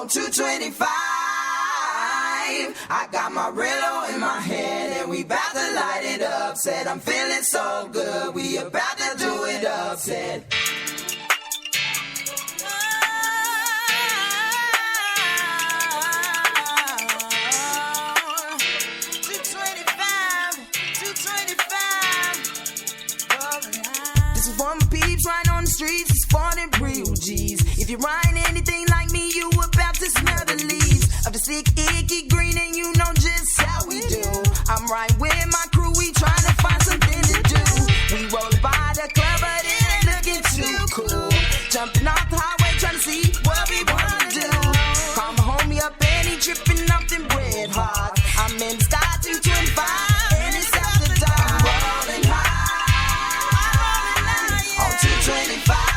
On 225, I got my Rillo in my hand and we about to light it up. Said I'm feeling so good, we about to do it up. Said this is for my peeps right on the streets. It's for them real G's. If you're riding anything like me, you about to smell the leaves of the sick, icky green, and you know just how we do. I'm right with my crew, we trying to find something to do. We roll by the club, but it ain't looking too cool. Jumping off the highway, trying to see what we wanna do. Call my homie up and he tripping off them red hearts. I'm in the sky 225, and it's after dark. I'm rolling high on 225.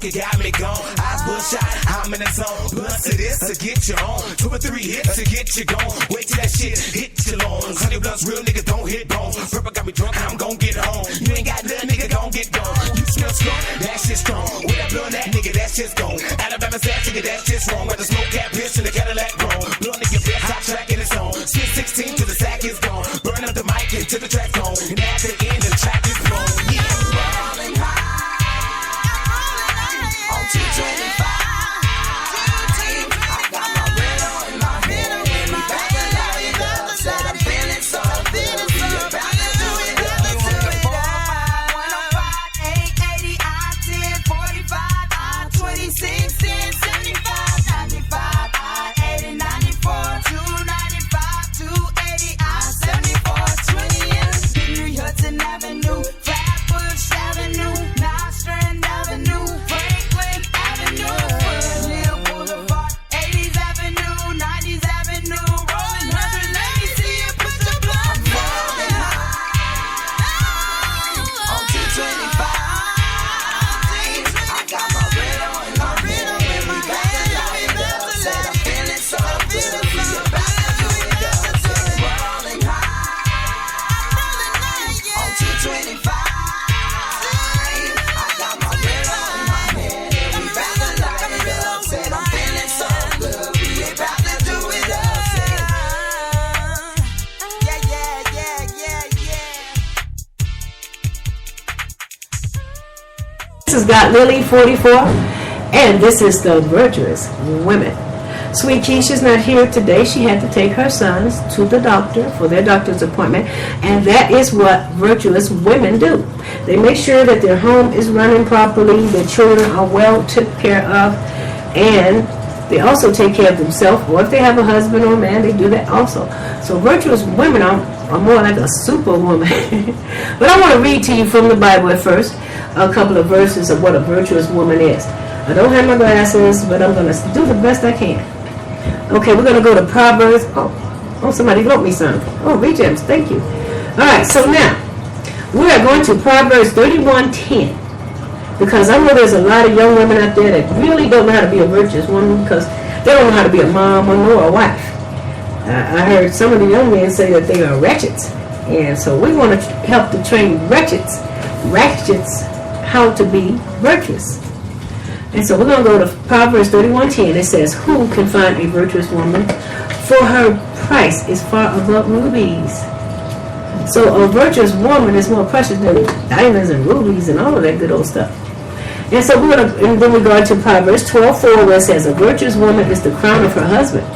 It got me gone. Eyes bloodshot, I'm in the zone. Plus it is to get you on. 2 or 3 hits to get you gone. Wait till that shit hit your lungs. Honey blunts, real niggas don't hit bones. Purple got me drunk, I'm gon' get home. You ain't got nothing, nigga, gon' get gone. You smell strong, that shit strong. With that blood, that nigga, that shit's gone. Alabama sass, nigga, that shit's wrong. Where the smoke cat piss and the Cadillac grown. Blood nigga, best top track in its own. Spin 16 till the sack is gone. Burn up the mic until the track's gone. And at the end, the track is blown. Yeah. Rolling high. 225, I got my Rillo in my hand and we about to light it up. Said I'm feeling so good, we about to do it up. You want the 405, 105, 880, I-10, 45, I-26, 10, 75, 95, I-80, 94, 295, 280, I-74, 20, Henry Hudson Avenue, Flatbush Avenue, Nostrand Avenue, This is Got Lily 44, and this is the Virtuous Women. Sweet Keisha's not here today. She had to take her sons to the doctor for their doctor's appointment, and that is what virtuous women do. They make sure that their home is running properly, their children are well taken care of, and they also take care of themselves, or if they have a husband or a man, they do that also. So virtuous women are more like a superwoman. But I want to read to you from the Bible at first, a couple of verses of what a virtuous woman is. I don't have my glasses, but I'm going to do the best I can. Okay, we're going to go to Proverbs. Oh, somebody wrote me something. Oh, Regems, thank you. All right, so now, we are going to Proverbs 31:10. Because I know there's a lot of young women out there that really don't know how to be a virtuous woman because they don't know how to be a mom or nor a wife. I heard some of the young men say that they are wretches. And so we want to help to train wretches how to be virtuous. And so we're going to go to Proverbs 31:10. It says, who can find a virtuous woman? For her price is far above rubies. So a virtuous woman is more precious than diamonds and rubies and all of that good old stuff. And so we're going to, and then we go into Proverbs 12:4, where it says, a virtuous woman is the crown of her husband,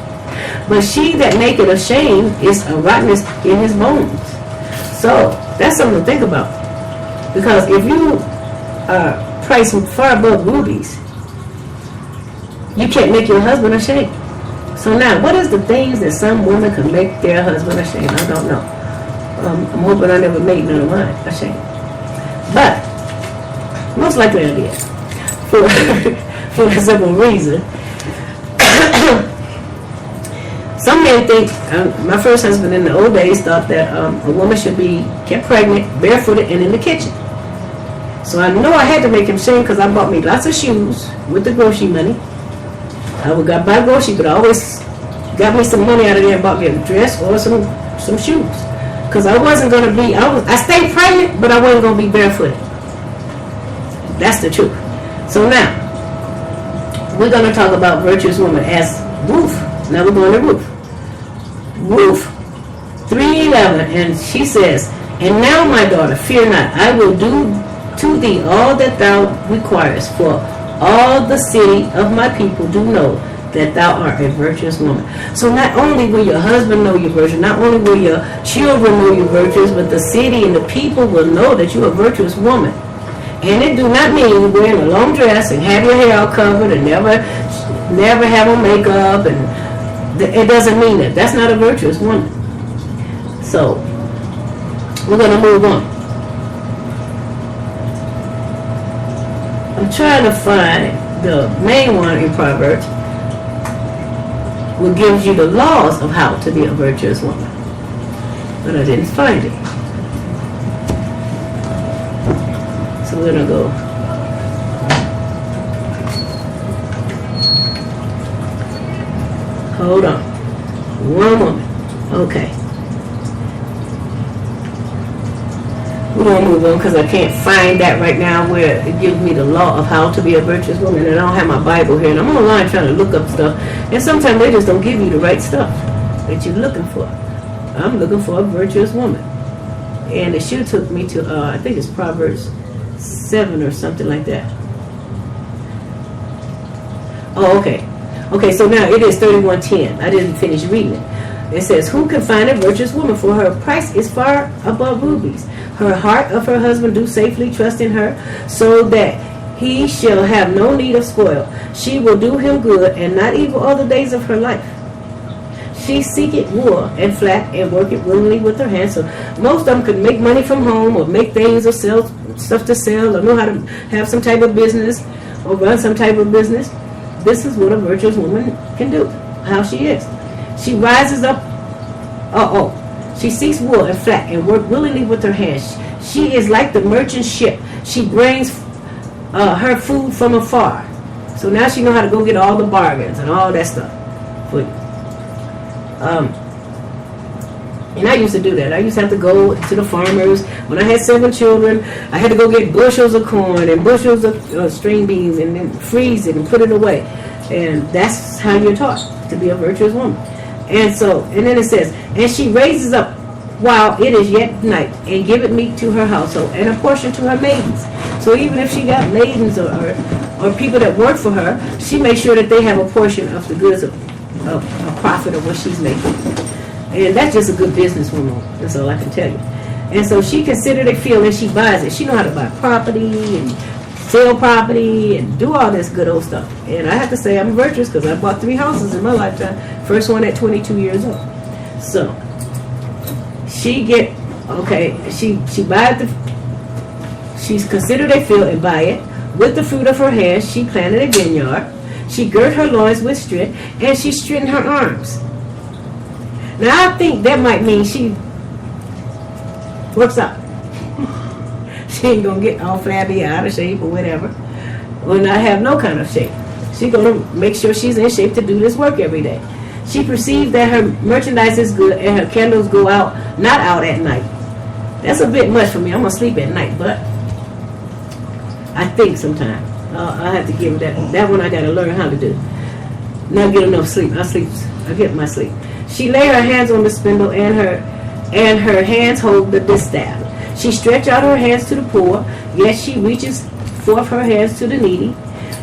but she that maketh ashamed is a rottenness in his bones. So that's something to think about. Because if you are priced far above rubies, you can't make your husband ashamed. So now, what is the things that some women could make their husband ashamed? I don't know. I'm hoping I never made none of mine ashamed. But most likely I did. For a simple reason. Some men think, my first husband in the old days thought that a woman should be kept pregnant, barefooted, and in the kitchen. So I know I had to make him ashamed because I bought me lots of shoes with the grocery money. I would go buy groceries, but I always got me some money out of there and bought me a dress or some shoes. Because I wasn't going to be, I stayed pregnant, but I wasn't going to be barefooted. That's the truth. So now, we're going to talk about virtuous woman as Ruth. Now we're going to Ruth. Ruth 3:11, and she says, "And now, my daughter, fear not. I will do to thee all that thou requirest, for all the city of my people do know that thou art a virtuous woman." So not only will your husband know you're virtuous, not only will your children know you're virtuous, but the city and the people will know that you're a virtuous woman. And it do not mean wearing a long dress and have your hair all covered and never have on makeup, and it doesn't mean that. That's not a virtuous woman. So we're going to move on. I'm trying to find the main one in Proverbs, which gives you the laws of how to be a virtuous woman. But I didn't find it. So we're going to go. Hold on. One moment. Okay. We're going to move on because I can't find that right now where it gives me the law of how to be a virtuous woman. And I don't have my Bible here. And I'm online trying to look up stuff. And sometimes they just don't give you the right stuff that you're looking for. I'm looking for a virtuous woman. And it should took me to, I think it's Proverbs 7 or something like that. Oh, okay. Okay, so now it is 31:10. I didn't finish reading it. It says, "Who can find a virtuous woman? For her price is far above rubies. Her heart of her husband do safely trust in her, so that he shall have no need of spoil. She will do him good, and not evil all the days of her life. She seeketh wool and flax, and work it willingly with her hands." So most of them could make money from home, or make things, or sell stuff to sell, or know how to have some type of business, or run some type of business. This is what a virtuous woman can do, how she is. She rises up, she seeks wool and flax and work willingly with her hands. She is like the merchant ship. She brings her food from afar. So now she knows how to go get all the bargains and all that stuff for you. And I used to do that. I used to have to go to the farmers. When I had 7 children, I had to go get bushels of corn and bushels of string beans and then freeze it and put it away. And that's how you're taught to be a virtuous woman. And so, and then it says, "And she raises up while it is yet night, and giveth meat to her household, and a portion to her maidens." So even if she got maidens or people that work for her, she makes sure that they have a portion of the goods of a profit of what she's making. And that's just a good businesswoman. That's all I can tell you. And so she considered a field and she buys it. She know how to buy property and sell property and do all this good old stuff. And I have to say I'm virtuous because I bought 3 houses in my lifetime. First one at 22 years old. So she she's considered a field and buy it. With the fruit of her hands she planted a vineyard. She girt her loins with strength, and she straightened her arms. Now I think that might mean she works out. She ain't gonna get all flabby, out of shape, or whatever, or not have no kind of shape. She's gonna make sure she's in shape to do this work every day. She perceived that her merchandise is good, and her candles go out, not out at night. That's a bit much for me. I'm gonna sleep at night, but I think sometimes I have to give that. That one I gotta learn how to do. Not get enough sleep. I get my sleep. She lay her hands on the spindle, and her hands hold the distaff. She stretched out her hands to the poor, yet she reaches forth her hands to the needy.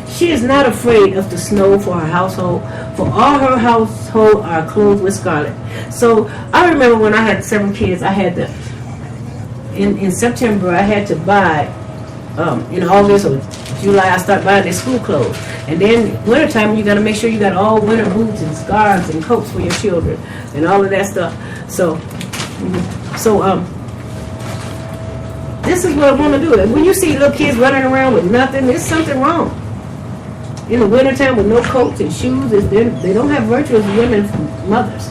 She is not afraid of the snow for her household, for all her household are clothed with scarlet. So I remember when I had 7 kids, I had to, in September, I had to buy, in August or July, I start buying their school clothes. And then wintertime, you got to make sure you got all winter boots and scarves and coats for your children and all of that stuff. So this is what I want to do. When you see little kids running around with nothing, there's something wrong. In the wintertime with no coats and shoes, they don't have virtuous women mothers.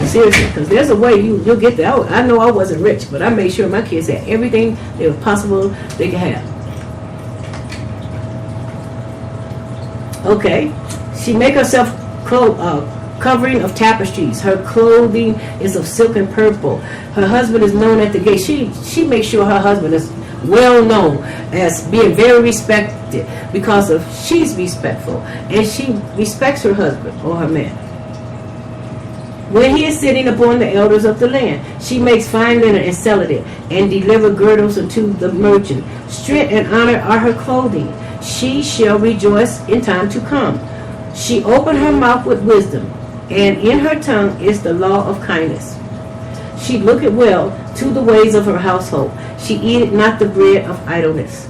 Seriously, because there's a way you'll get there. I know I wasn't rich, but I made sure my kids had everything that was possible they could have. Okay, she make herself covering of tapestries. Her clothing is of silk and purple. Her husband is known at the gate. She makes sure her husband is well known as being very respected because of she's respectful, and she respects her husband or her man. When he is sitting upon the elders of the land, she makes fine linen and selleth it, and deliver girdles unto the merchant. Strength and honor are her clothing. She shall rejoice in time to come. She opened her mouth with wisdom, and in her tongue is the law of kindness. She looketh well to the ways of her household. She eateth not the bread of idleness.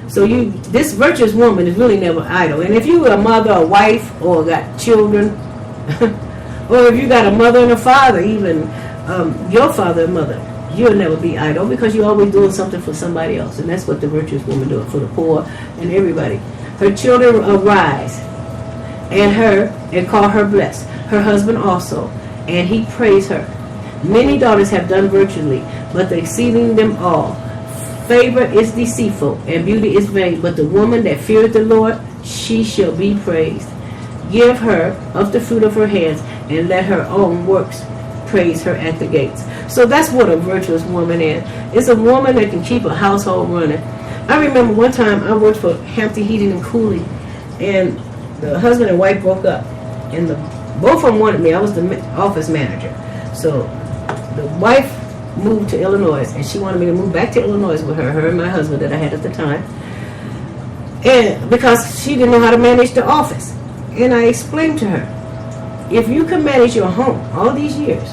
So this virtuous woman is really never idle. And if you are a mother, a wife, or got children, or if you got a mother and a father, even your father and mother, you'll never be idle because you're always doing something for somebody else. And that's what the virtuous woman does for the poor and everybody. Her children arise and call her blessed. Her husband also, and he praise her. Many daughters have done virtually, but the exceeding them all. Favor is deceitful, and beauty is vain, but the woman that feareth the Lord, she shall be praised. Give her of the fruit of her hands, and let her own works praise her at the gates. So that's what a virtuous woman is. It's a woman that can keep a household running. I remember one time I worked for Hampton Heating and Cooling, and the husband and wife broke up, and both of them wanted me. I was the office manager. So the wife moved to Illinois, and she wanted me to move back to Illinois with her and my husband that I had at the time, and because she didn't know how to manage the office. And I explained to her, if you can manage your home all these years,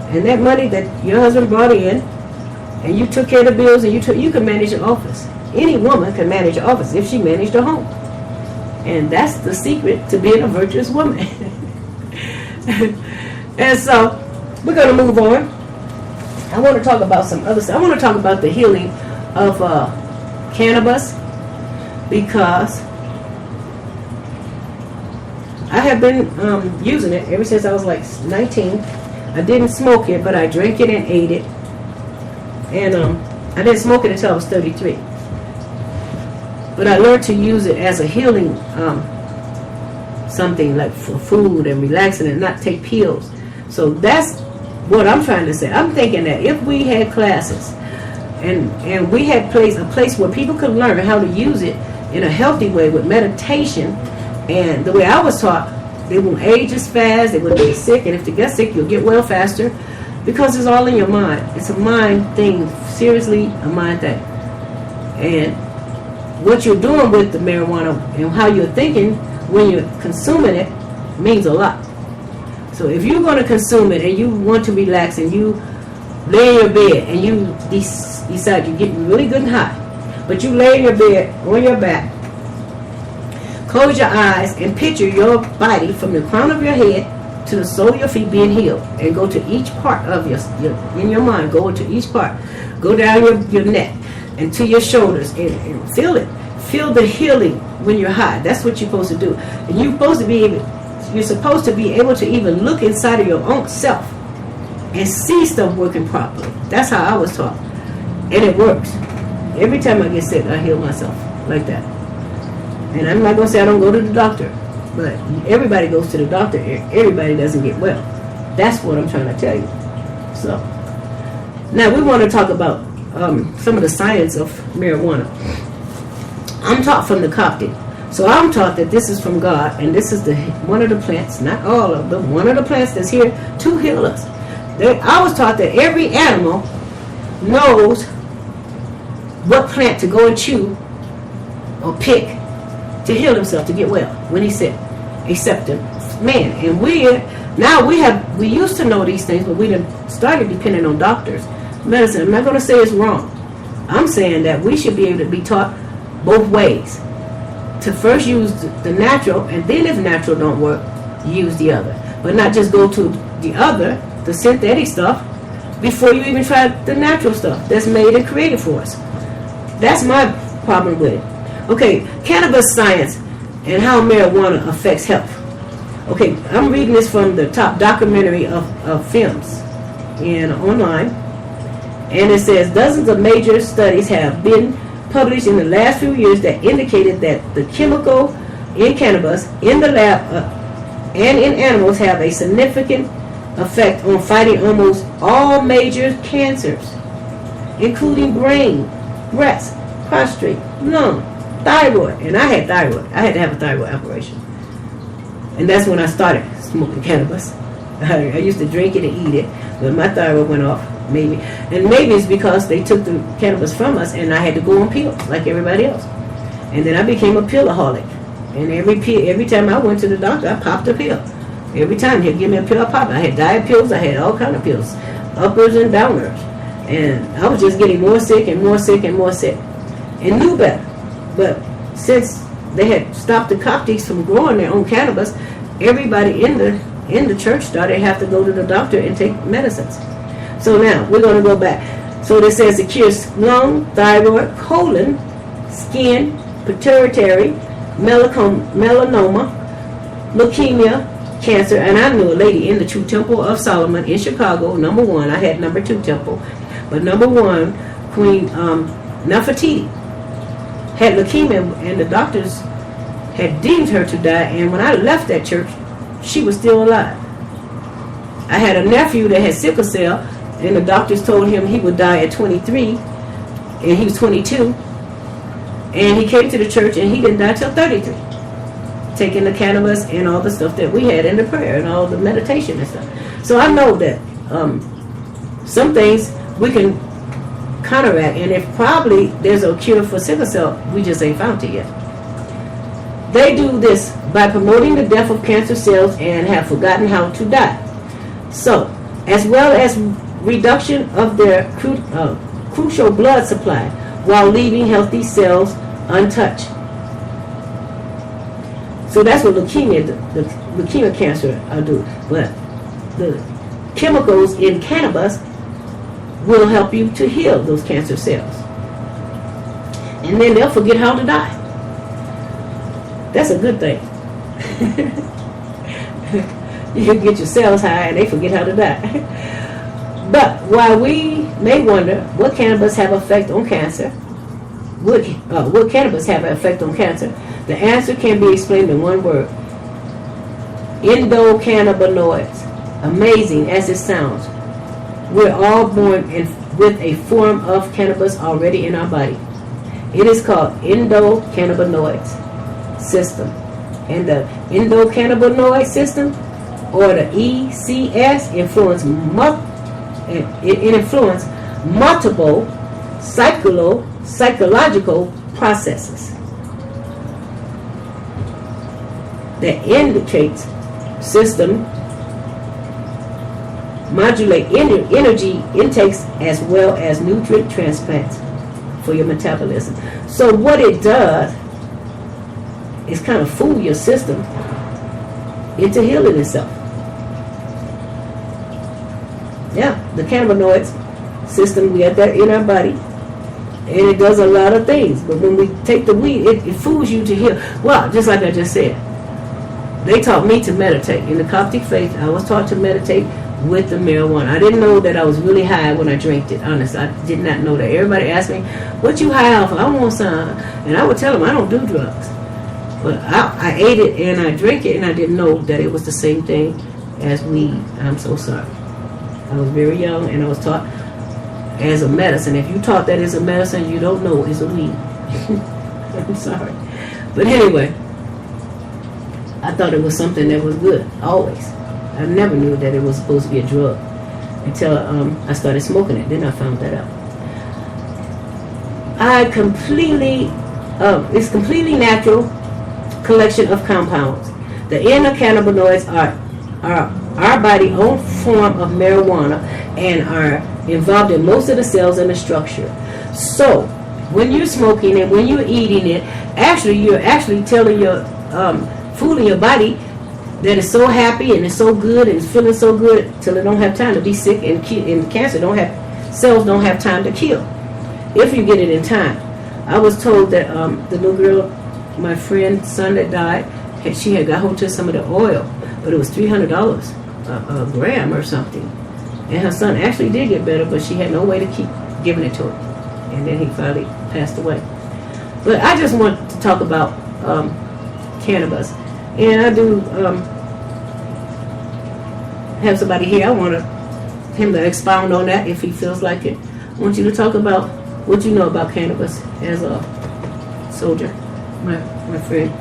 and that money that your husband brought in, and you took care of the bills, and you can manage the office. Any woman can manage the office if she managed her home. And that's the secret to being a virtuous woman. And so we're going to move on. I want to talk about some other stuff. I want to talk about the healing of cannabis, because I have been using it ever since I was like 19. I didn't smoke it, but I drank it and ate it. And I didn't smoke it until I was 33. But I learned to use it as a healing something, like for food and relaxing, and not take pills. So that's what I'm trying to say. I'm thinking that if we had classes and we had a place where people could learn how to use it in a healthy way with meditation, and the way I was taught, they won't age as fast, they wouldn't get sick, and if they get sick, you'll get well faster, because it's all in your mind. It's a mind thing, seriously, a mind thing. And what you're doing with the marijuana and how you're thinking when you're consuming it means a lot. So if you're going to consume it and you want to relax and you lay in your bed and you decide you're getting really good and hot, but you lay in your bed on your back, close your eyes and picture your body from the crown of your head to the sole of your feet being healed, and go to each part of your in your mind, go into each part, go down your neck and to your shoulders, and feel it. Feel the healing when you're high. That's what you're supposed to do. And you're supposed to be able to even look inside of your own self and see stuff working properly. That's how I was taught. And it works. Every time I get sick, I heal myself like that. And I'm not going to say I don't go to the doctor, but everybody goes to the doctor. Everybody doesn't get well. That's what I'm trying to tell you. So, now we want to talk about some of the science of marijuana. I'm taught from the Coptic. So I'm taught that this is from God, and this is one of the plants, not all of them, one of the plants that's here to heal us. I was taught that every animal knows what plant to go and chew or pick to heal himself, to get well when he's sick, except the man. And we used to know these things, but we started depending on doctors, medicine. I'm not going to say it's wrong. I'm saying that we should be able to be taught both ways. To first use the natural, and then if natural don't work, use the other. But not just go to the other, the synthetic stuff, before you even try the natural stuff that's made and created for us. That's my problem with it. Okay, cannabis science and how marijuana affects health. Okay, I'm reading this from the top documentary of films online. And it says, dozens of major studies have been published in the last few years that indicated that the chemical in cannabis in the lab and in animals have a significant effect on fighting almost all major cancers, including brain, breast, prostate, lung, thyroid. And I had thyroid. I had to have a thyroid operation. And that's when I started smoking cannabis. I used to drink it and eat it, but my thyroid went off, maybe. And maybe it's because they took the cannabis from us and I had to go on pills like everybody else. And then I became a pillaholic. And every time I went to the doctor, I popped a pill. Every time he'd give me a pill, I popped. I had diet pills, I had all kind of pills, uppers and downers. And I was just getting more sick and more sick and more sick. And knew better. But since they had stopped the Coptics from growing their own cannabis, everybody in the church started to have to go to the doctor and take medicines. So now, we're going to go back. So this says it cures lung, thyroid, colon, skin, pituitary, melanoma, leukemia, cancer. And I knew a lady in the True Temple of Solomon in Chicago, number 1. I had number 2 temple. But number 1, Queen Nefertiti, had leukemia, and the doctors had deemed her to die. And when I left that church, she was still alive. I had a nephew that had sickle cell, and the doctors told him he would die at 23, and he was 22. And he came to the church, and he didn't die till 33, taking the cannabis and all the stuff that we had in the prayer and all the meditation and stuff. So I know that some things we can counteract, and if probably there's a cure for sickle cell, we just ain't found it yet. They do this by promoting the death of cancer cells and have forgotten how to die. So, as well as reduction of their crucial blood supply while leaving healthy cells untouched. So that's what leukemia cancer do. But the chemicals in cannabis will help you to heal those cancer cells. And then they'll forget how to die. That's a good thing. You can get your cells high and they forget how to die. But while we may wonder, what cannabis have effect on cancer? Would cannabis have an effect on cancer? The answer can be explained in one word. Endocannabinoids. Amazing as it sounds, we're all born with a form of cannabis already in our body. It is called endocannabinoids system. And the endocannabinoid system, or the ECS, influence multiple psychological processes that indicates system modulate energy intakes as well as nutrient transplants for your metabolism. So what it does is kind of fool your system into healing itself. Yeah, the cannabinoids system, we have that in our body, and it does a lot of things. But when we take the weed, it fools you to heal. Well, just like I just said, they taught me to meditate. In the Coptic faith, I was taught to meditate with the marijuana. I didn't know that I was really high when I drank it. Honest, I did not know that. Everybody asked me, "What you high off? I want some," and I would tell them I don't do drugs. But I ate it and I drank it, and I didn't know that it was the same thing as weed. I'm so sorry. I was very young, and I was taught as a medicine. If you taught that as a medicine, you don't know it's a weed. I'm sorry. But anyway, I thought it was something that was good, always. I never knew that it was supposed to be a drug until I started smoking it. Then I found that out. It's completely natural collection of compounds. The endocannabinoids are our body's own form of marijuana and are involved in most of the cells in the structure. So when you're smoking and when you're eating it, you're actually telling your fooling your body that it's so happy and it's so good and it's feeling so good till it don't have time to be sick, and cancer cells don't have time to kill if you get it in time. I was told that the little girl, my friend's son that died, she had got hold of some of the oil, but it was $300 a gram or something. And her son actually did get better, but she had no way to keep giving it to him. And then he finally passed away. But I just want to talk about cannabis. And I do have somebody here, I want him to expound on that if he feels like it. I want you to talk about what you know about cannabis as a soldier, my friend.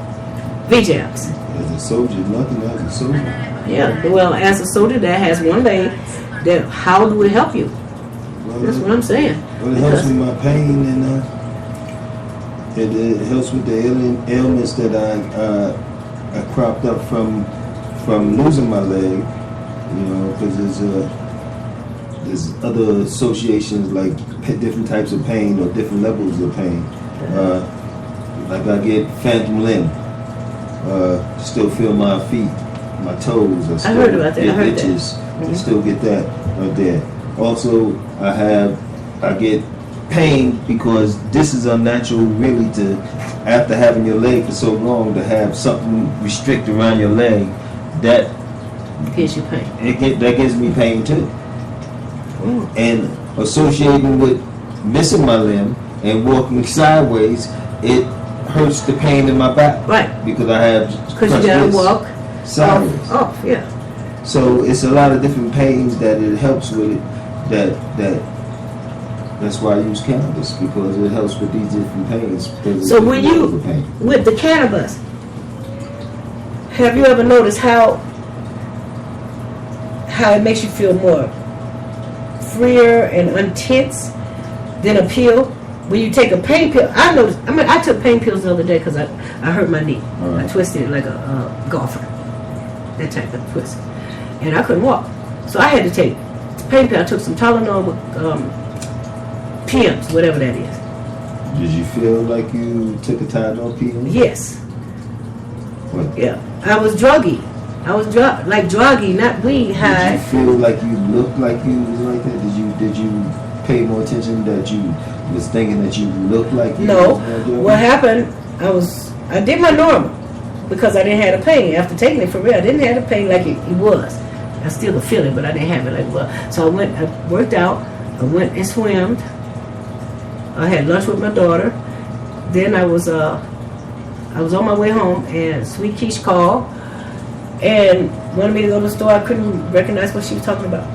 VJs. As a soldier, nothing as a soldier. Yeah, well, as a soldier that has one leg, that how do it help you? Well, That's what I'm saying. Well, it helps with my pain, and it helps with the ailments that I cropped up from losing my leg. You know, because there's other associations like different types of pain or different levels of pain. Like I get phantom limb. Still feel my feet, my toes. I heard about that. I heard itches. that. I still get that right there. Also, I get pain because this is unnatural, really, to after having your leg for so long to have something restrict around your leg that gives you pain. That gives me pain too. And associating with missing my limb and walking sideways, it hurts the pain in my back. Right. Because I have. Because you gotta walk sideways. Off, yeah. So it's a lot of different pains that it helps with it. That's why I use cannabis, because it helps with these different pains. So when you with the cannabis, have you ever noticed how it makes you feel more freer and untense than a pill? When you take a pain pill, I noticed. I mean, I took pain pills the other day because I hurt my knee. Right. I twisted it like a golfer, that type of twist, and I couldn't walk. So I had to take pain pill. I took some Tylenol, PMs, whatever that is. Did you feel like you took a Tylenol PM? Yes. What? Yeah, I was druggy. I was like druggy, not weed high. Did you feel like you looked like you was like that? Did you pay more attention that you was thinking that you looked like you? No. What happened? I did my normal because I didn't have the pain after taking it for real. I didn't have the pain like it was. I still could feel it, but I didn't have it like it was. So I worked out. I went and swam. I had lunch with my daughter. Then I was on my way home, and Sweet Keish called and wanted me to go to the store. I couldn't recognize what she was talking about.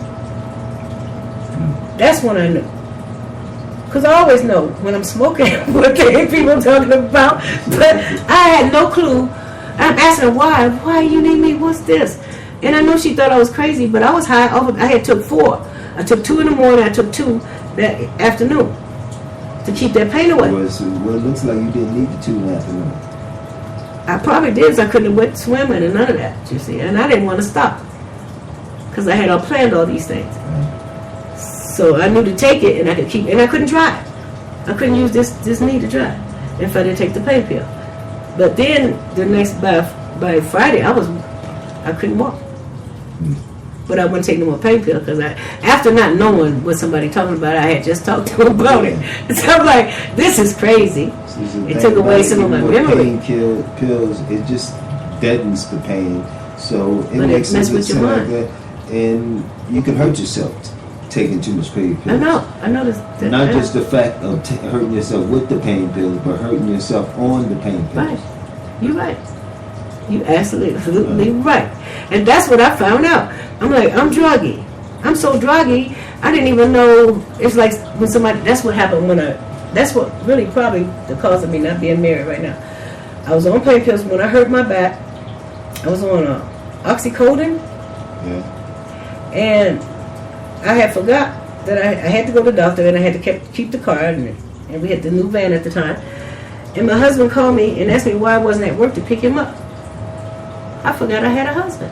That's when I knew. Because I always know when I'm smoking what the people talking about. But I had no clue. I'm asking her, why you need me? What's this? And I know she thought I was crazy, but I was high. I had took 4. I took 2 in the morning. I took 2 that afternoon to keep that pain away. Well, it looks like you didn't need the 2 in the afternoon. I probably did, because I couldn't have went swimming and none of that, you see. And I didn't want to stop because I had all planned all these things. So I knew to take it, and I could keep, and I couldn't drive. I couldn't use this knee to drive if I didn't take the pain pill. But then the next by Friday, I couldn't walk. But I wouldn't take no more pain pill because after not knowing what somebody talking about, I had just talked to them about it. So I'm like, this is crazy. It took away some of my memory. Pain pills, it just deadens the pain, so it makes it mess with your mind. Like that, and you can hurt yourself taking too much pain pills. I know this. Not just the fact of hurting yourself with the pain pills, but hurting yourself on the pain pills. Right, you're right. You absolutely right. And that's what I found out. I'm like, I'm druggy. I'm so druggy, I didn't even know. It's like when somebody, that's what happened that's what really probably the cause of me not being married right now. I was on pain pills when I hurt my back. I was on oxycodone. Yeah. And I had forgot that I had to go to the doctor, and I had to keep the car, and we had the new van at the time. And my husband called me and asked me why I wasn't at work to pick him up. I forgot I had a husband.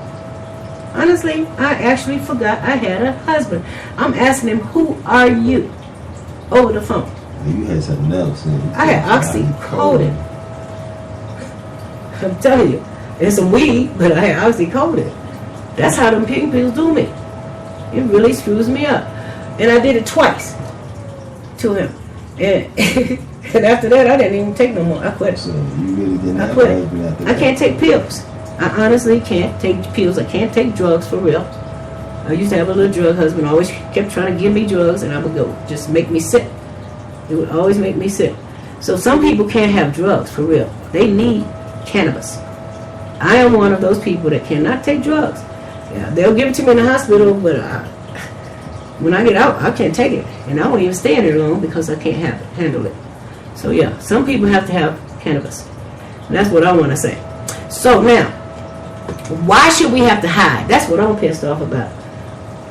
Honestly, I actually forgot I had a husband. I'm asking him, who are you? Over the phone. You had something else. I had oxycodone. I'm telling you. It's some weed, but I had oxycodone. That's how them pain pills do me. It really screws me up. And I did it twice to him. And and after that, I didn't even take no more. I quit. So you really didn't have quit. a husband after that? I can't take pills. I honestly can't take pills. I can't take drugs for real. I used to have a little drug husband. Always kept trying to give me drugs, and I would go just make me sick. It would always make me sick. So some people can't have drugs for real. They need cannabis. I am one of those people that cannot take drugs. Yeah, they'll give it to me in the hospital, but when I get out, I can't take it, and I won't even stay in there long because I can't handle it. So yeah, some people have to have cannabis. That's what I want to say. So now, why should we have to hide? That's what I'm pissed off about.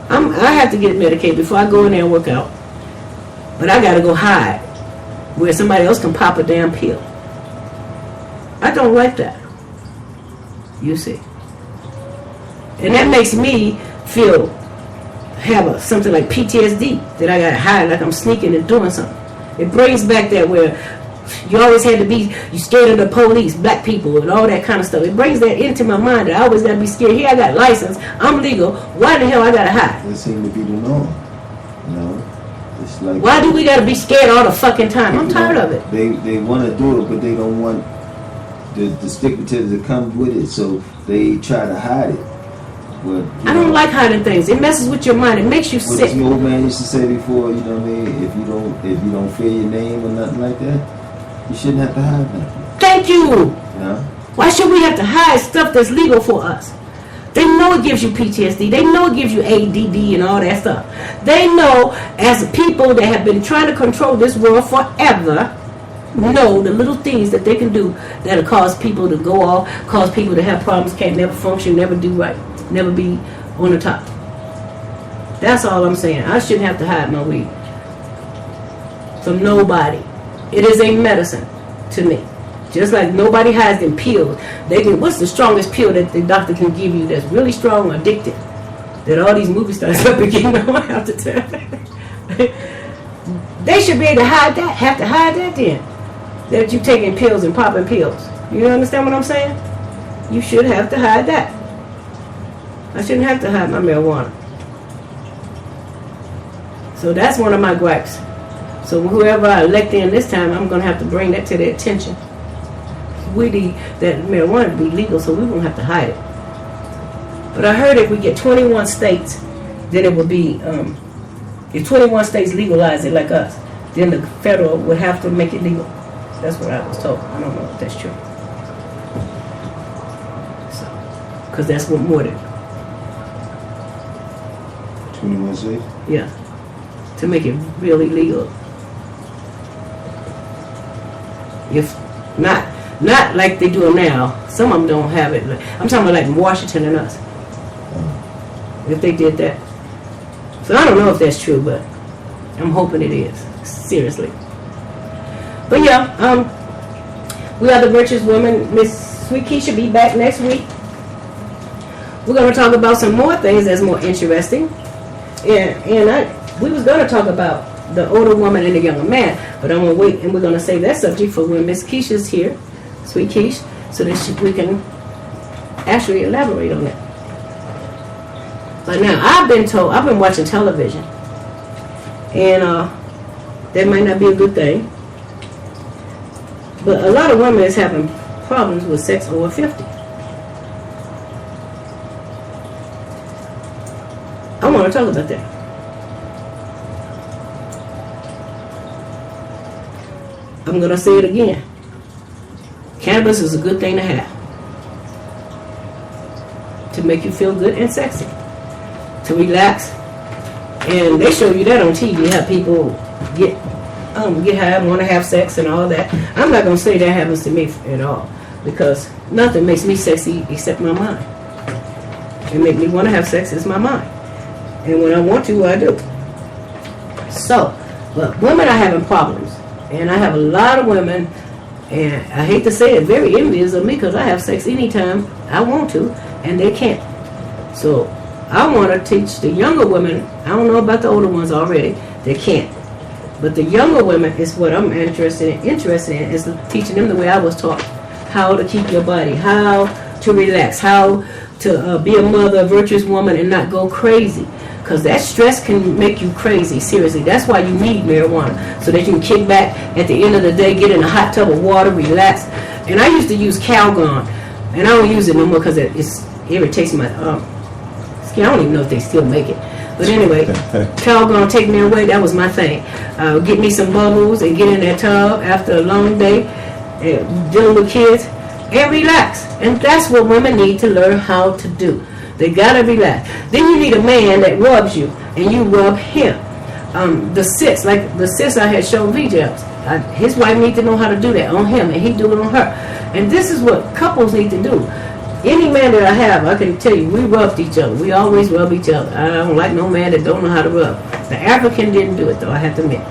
I have to get medicated before I go in there and work out, but I got to go hide where somebody else can pop a damn pill. I don't like that. You see. And that makes me have something like PTSD, that I got to hide like I'm sneaking and doing something. It brings back that where you always had to be, you scared of the police, black people, and all that kind of stuff. It brings that into my mind that I always got to be scared. Here I got license, I'm legal, why the hell I got to hide? It seems to be the norm. You know? It's like, why do we got to be scared all the fucking time? I'm tired of it. They want to do it, but they don't want the stigmatism that comes with it, so they try to hide it. But, I don't like hiding things. It messes with your mind. It makes you sick. What the old man used to say before, you know what I mean? If you don't fear your name or nothing like that, you shouldn't have to hide nothing. Thank you. Yeah? Why should we have to hide stuff that's legal for us? They know it gives you PTSD. They know it gives you ADD and all that stuff. They know, as people that have been trying to control this world forever, know the little things that they can do that'll cause people to go off, cause people to have problems, can't never function, never do right, never be on the top. That's all I'm saying. I shouldn't have to hide my weed from nobody. It is a medicine to me. Just like nobody hides them pills. They can. What's the strongest pill that the doctor can give you that's really strong or addictive? That all these movie stars have been getting on half the time. They should be able to hide that. Have to hide that then. That you taking pills and popping pills. You understand what I'm saying? You should have to hide that. I shouldn't have to hide my marijuana. So that's one of my gripes. So whoever I elect in this time, I'm going to have to bring that to their attention. We need that marijuana to be legal so we won't have to hide it. But I heard if we get 21 states, then it will be, if 21 states legalize it like us, then the federal would have to make it legal. That's what I was told. I don't know if that's true. So, because that's what more than 21 states? Yeah. To make it really legal. If not like they do now. Some of them don't have it. I'm talking about like Washington and us. If they did that. So I don't know if that's true, but I'm hoping it is. Seriously. But yeah, we are the Virtuous Women. Miss Sweet Key should be back next week. We're going to talk about some more things that's more interesting. And we was going to talk about the older woman and the younger man, but I'm going to wait and we're going to save that subject for when Miss Keisha's here, Sweet Keish, so that we can actually elaborate on it. But now, I've been watching television, and that might not be a good thing, but a lot of women is having problems with sex over 50. I want to talk about that. I'm going to say it again. Cannabis is a good thing to have. To make you feel good and sexy. To relax. And they show you that on TV, how people get high, want to have sex and all that. I'm not going to say that happens to me at all. Because nothing makes me sexy except my mind. It makes me want to have sex is my mind. And when I want to, I do. So, but women are having problems. And I have a lot of women, and I hate to say it, very envious of me because I have sex anytime I want to, and they can't. So I want to teach the younger women. I don't know about the older ones already. They can't. But the younger women is what I'm interested in is teaching them the way I was taught. How to keep your body, how to relax, how to be a mother, a virtuous woman, and not go crazy. Because that stress can make you crazy, seriously. That's why you need marijuana, so that you can kick back at the end of the day, get in a hot tub of water, relax. And I used to use Calgon, and I don't use it no more because it irritates my skin. I don't even know if they still make it. But anyway, Calgon take me away. That was my thing. Get me some bubbles and get in that tub after a long day, dealing with kids, and relax. And that's what women need to learn how to do. They gotta be last. Then you need a man that rubs you, and you rub him. The sis, like the sis I had shown VJs. His wife needs to know how to do that on him, and he do it on her. And this is what couples need to do. Any man that I have, I can tell you, we rubbed each other. We always rub each other. I don't like no man that don't know how to rub. The African didn't do it, though, I have to admit.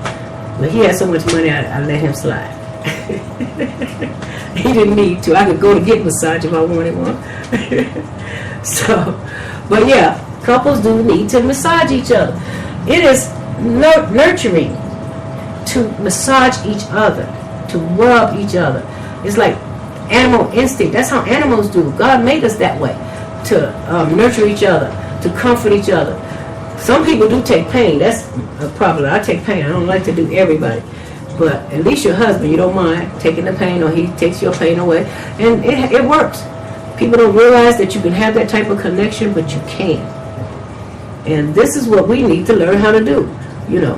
But he had so much money, I let him slide. He didn't need to. I could go to get a massage if I wanted one. So, but yeah, couples do need to massage each other. It is nurturing to massage each other, to rub each other. It's like animal instinct. That's how animals do. God made us that way, to nurture each other, to comfort each other. Some people do take pain. That's a problem. I take pain. I don't like to do everybody. But at least your husband, you don't mind taking the pain, or he takes your pain away. And it works. People don't realize that you can have that type of connection, but you can. And this is what we need to learn how to do. You know,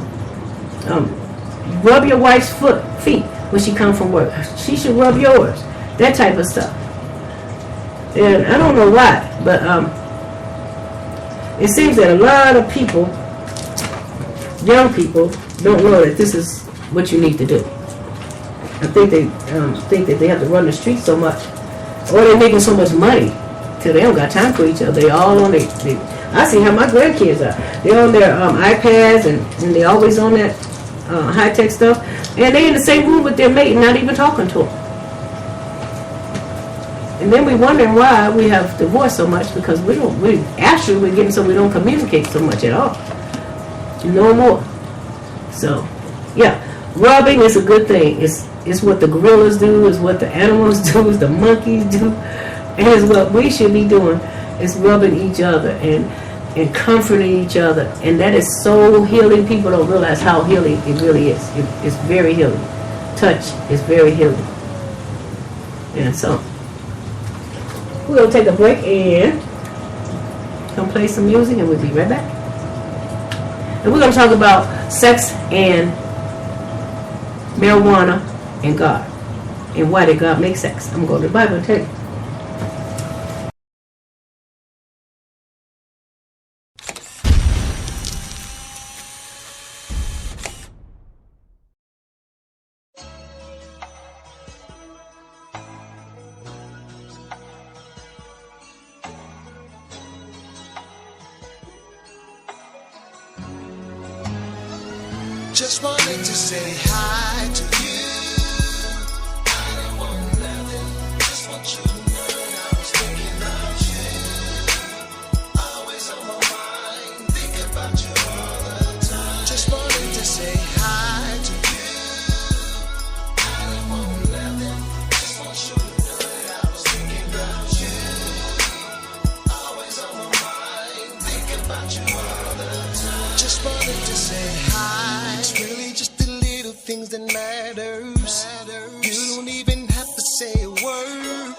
rub your wife's feet when she comes from work. She should rub yours. That type of stuff. And I don't know why, but it seems that a lot of people, young people, don't know that this is what you need to do. I think they think that they have to run the streets so much, or they're making so much money till they don't got time for each other. They all on their I see how my grandkids are. They're on their iPads, and they're always on that high-tech stuff, and they're in the same room with their mate, not even talking to them. And then we wondering why we have divorce so much, because we're getting so we don't communicate so much at all. No more. So, yeah, rubbing is a good thing. It's what the gorillas do, it's what the animals do, it's the monkeys do, and it's what we should be doing. Is rubbing each other and comforting each other, and that is so healing. People don't realize how healing it really is. It's very healing. Touch is very healing. And so we're gonna take a break and come play some music, and we'll be right back. And we're gonna talk about sex and marijuana and God, and why did God make sex. I'm going to the Bible and tell you. Just wanted to say hi to you. I don't want nothing. Just want you to know that I was thinking about you. Always on my mind, think about you all the time. Just wanted to say hi to you. I don't want nothing. Just want you to know that I was thinking about you. Always on my mind, think about you all the time. Just wanted to say hi. It's really just the little things that matters. You don't even have to say a word.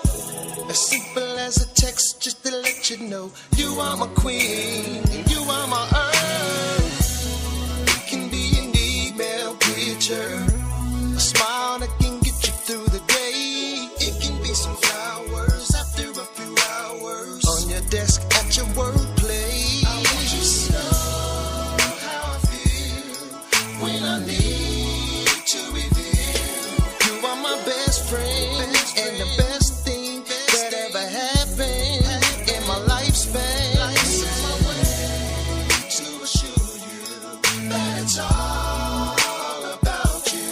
As simple as a text just to let you know you are my queen and you are my earth. It can be an email picture, a smile that can get you through the day. It can be some flowers after a few hours on your desk at your workplace. I want you to know how I feel when I need to reveal. You are my best friend and the best thing that ever happened in my lifespan. Life's on my way to assure you that it's all about you.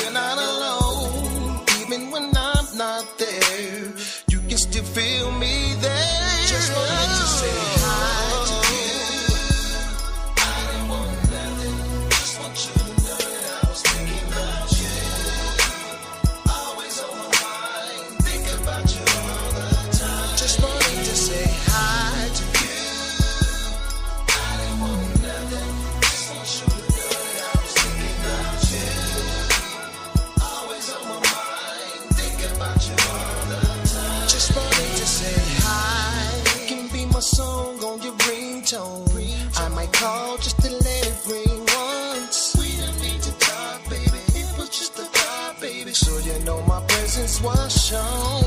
You're not alone, even when I'm not there. You can still feel me there. Just wanted to say hi to you. I didn't want nothing. Just want you to know that I was thinking about you. Always on my mind, think about you all the time. Just wanted to say hi to you. I didn't want nothing. Just want you to know that I was thinking about you. Always on my mind, think about you all the time. Just wanted to say hi. You can be my song on your ringtone. I might call just to let it ring once. We don't need to talk, baby. It was just a thought, baby. So you know my presence was shown.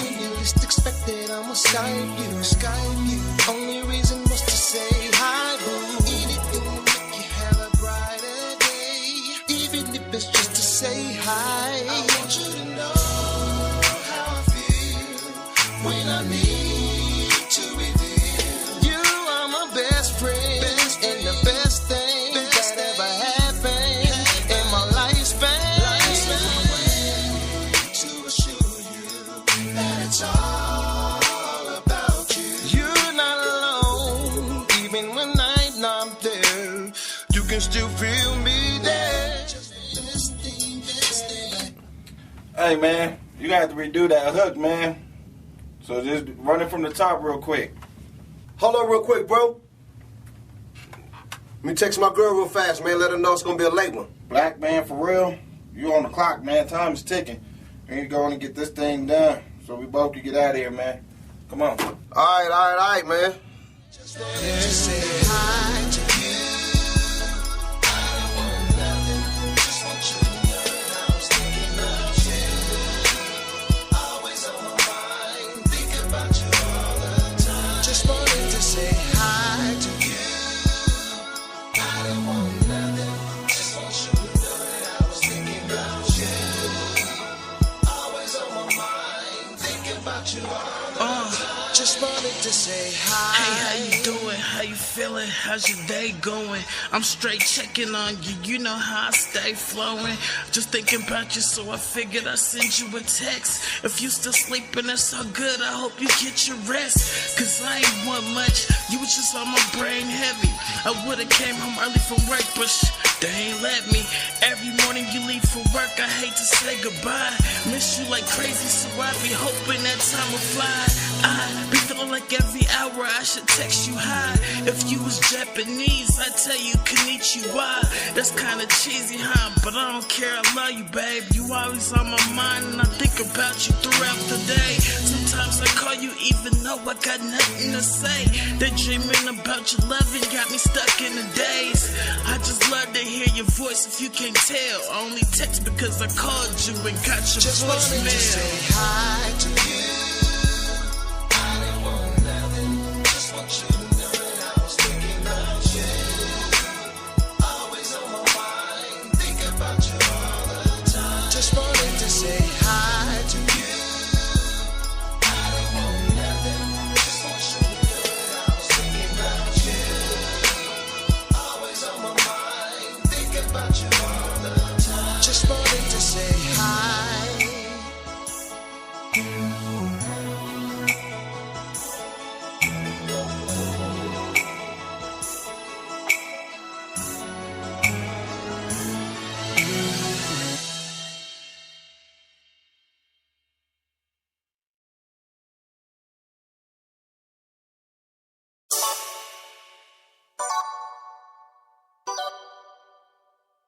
When your lipstick's unexpected, I'ma Skype you. Only reason was to say hi, boo. Anything to make you have a brighter day. Even if it's just to say hi. I want you to know how I feel when I need to reveal. You are my best friend, and the best thing that ever happened in my lifespan. To assure you that it's all about you. You're not alone, even when I'm not there. You can still feel me there. Just this thing. Hey man, you gotta have to redo that hook, man. So just run it from the top real quick. Hold on real quick, bro. Let me text my girl real fast, man. Let her know it's gonna be a late one. Black man, for real, you on the clock, man. Time is ticking. We need to go on and get this thing done so we both can get out of here, man. Come on. All right, man. Just say hi to you. I don't want nothing. Just want you to know that I was thinking about you. Always on my mind, think about you all the time. Just wanted to say hi to you. I don't want nothing. Just want you to know that I was thinking about you. Always on my mind, thinking about you all the time. Just wanted to say hi. Hey, how you doing? How you feeling? How's your day going? I'm straight checking on you. You know how I stay flowing. Just thinking about you, so I figured I'd send you a text. If you still sleeping, that's all good. I hope you get your rest. Cause I ain't want much. You was just on my brain heavy. I would've came home early from work, but they ain't let me. Every morning you leave for work, I hate to say goodbye. Miss you like crazy, so I be hoping that time will fly. I be feeling like every hour I should text you hi. If you was Japanese, I tell you konnichiwa. That's kinda cheesy, huh? But I don't care, I love you, babe. You always on my mind, and I think about you throughout the day. Sometimes I call you even though I got nothing to say. Daydreaming about your loving got me stuck in the days. I just love to hear your voice if you can't tell. I only text because I called you and got your Just wanted to voicemail. say hi to you. I didn't want nothing. Just want you to know that I was thinking about you. Always on my mind, think about you all the time. Just wanted to say hi to you. I didn't want nothing. Just want you to know that I was thinking about you. Always on my mind, think about you all the time. Just wanted to say hi.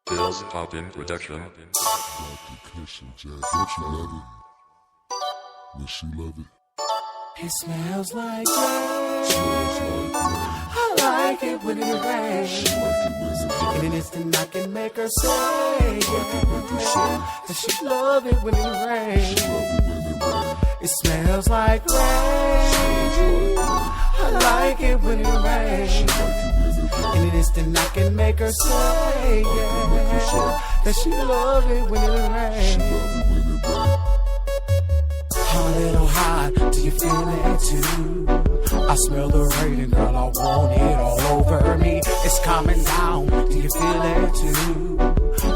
Bill's Pop-In Production. Like the cushion, Jack. Don't you love it? When she love it. It smells like rain. Smells like rain. I like it when it rains. She like it when it rain. In an instant I can make her say Like it when you say. that she love it when it rains. She love it when it rain. It smells like rain. Smells like rain. I like it when it She rains. like it when it rain. In an instant I can make her say that she love it when it She rains. love it when it rain. I'm a little high, do you feel it too? I smell the rain and girl, I want it all over me. It's coming down, do you feel it too?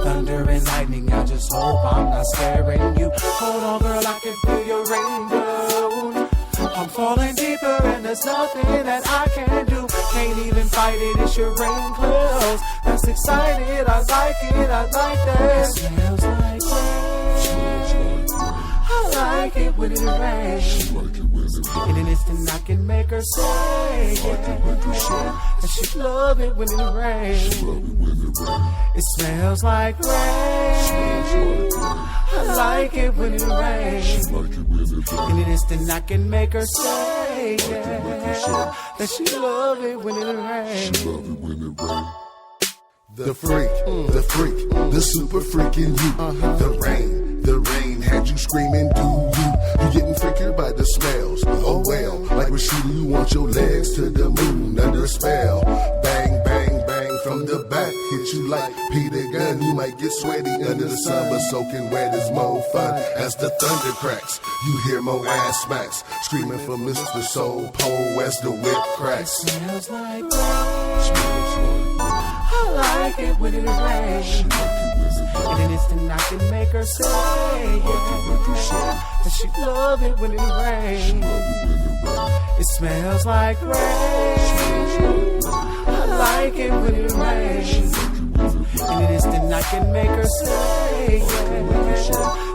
Thunder and lightning, I just hope I'm not scaring you. Hold on girl, I can feel your rainbow. I'm falling deeper and there's nothing that I can do. Can't even fight it, it's your rain clouds. That's excited, I like it, I like that. It smells like rain. I like it when it rains. She like it when it rain. In an instant I can make her say that she love it when it She rains. love it when it rain. It smells like rain. Smells like rain. I like it when it She rains. like it when it In rain. an instant I can make her say that she love it when it rains. She love it when it rain. The freak, the super freak in you. The rain had you screaming, do you? You getting freakier by the smells. Oh well, like Rashida, you want your legs to the moon under a spell. Bang, bang, bang from the back. Hit you like Peter Gunn. You might get sweaty under the sun, but soaking wet is more fun. As the thunder cracks, you hear more ass smacks. Screaming for Mr. Soul Pole as the whip cracks. Smells like rain. I like it when it rains. In an instant I can make her say that she love it when it rains. It smells like rain. I like it when it rains. In an instant I can make her say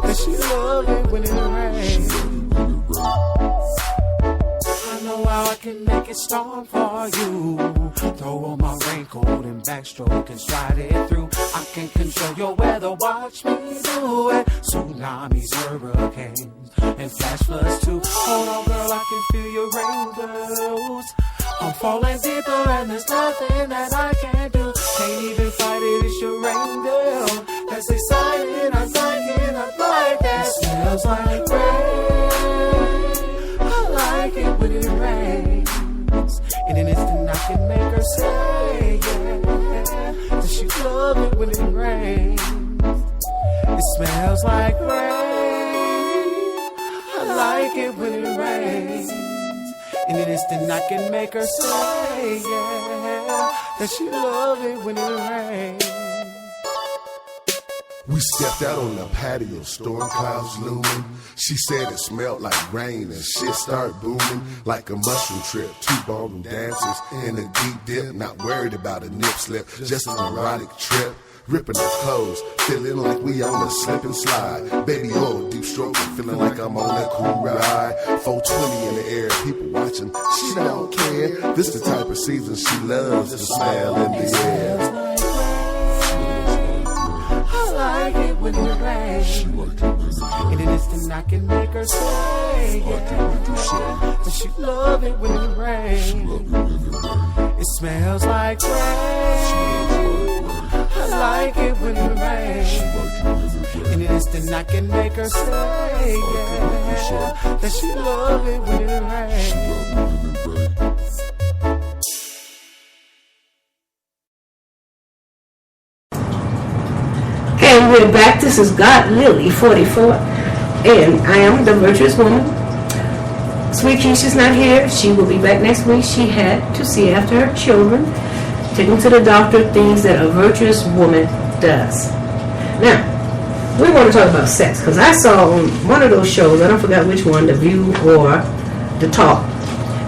that she love it when it rains. I know how I can make it storm for you. Throw on my raincoat and backstroke and stride it through. I can control your weather, watch me do it. Tsunamis, hurricanes, and flash floods too. Hold on, girl, I can feel your rainbows. I'm falling deeper and there's nothing that I can do. Can't even fight it, it's your rain, girl. That's exciting, I like that. It smells like rain. I like it when it rains. In an instant I can make her say that she love it when it rains. It smells like rain. I like it when it rains. In an instant I can make her say that she love it when it rains. We stepped out on the patio, storm clouds looming. She said it smelled like rain and shit started booming. Like a mushroom trip, 2 ballroom dancers in a deep dip. Not worried about a nip slip, just an erotic trip. Ripping her clothes, feeling like we on a slip and slide. Baby oil, deep stroking, feeling like I'm on a cool ride. 420 in the air, people watching, she don't care. This the type of season she loves, the smell in the air. I like it when it rains. In an instant I can make her say that she love it when it rains. It smells like rain. I like it when it rains. In an instant I can make her say that she love it when it rains. And we're back. This is God Lily 44, and I am the virtuous woman. Sweet Keisha's not here. She will be back next week. She had to see after her children, take them to the doctor, things that a virtuous woman does. Now, we want to talk about sex, because I saw on one of those shows, I don't forget which one, The View or The Talk,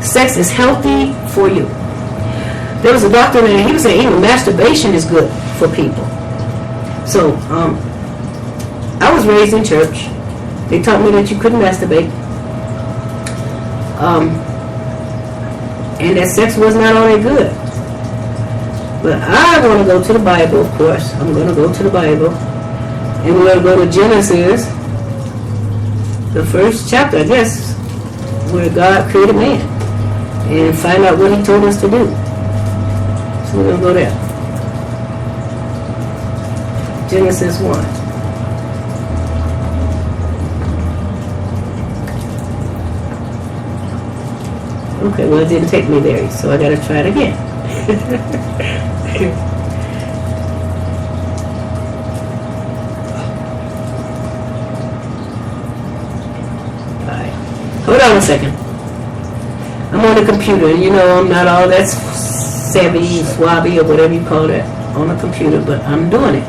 sex is healthy for you. There was a doctor there, he was saying even masturbation is good for people. So, I was raised in church. They taught me that you couldn't masturbate. And that sex was not all that good. But I want to go to the Bible, of course. I'm going to go to the Bible. And we're going to go to Genesis, the first chapter, I guess, where God created man. And find out what he told us to do. So we're going to go there. Genesis 1. Okay, well it didn't take me there, so I gotta try it again. Alright. Hold on a second. I'm on the computer. You know I'm not all that savvy, swabby, or whatever you call it on the computer, but I'm doing it.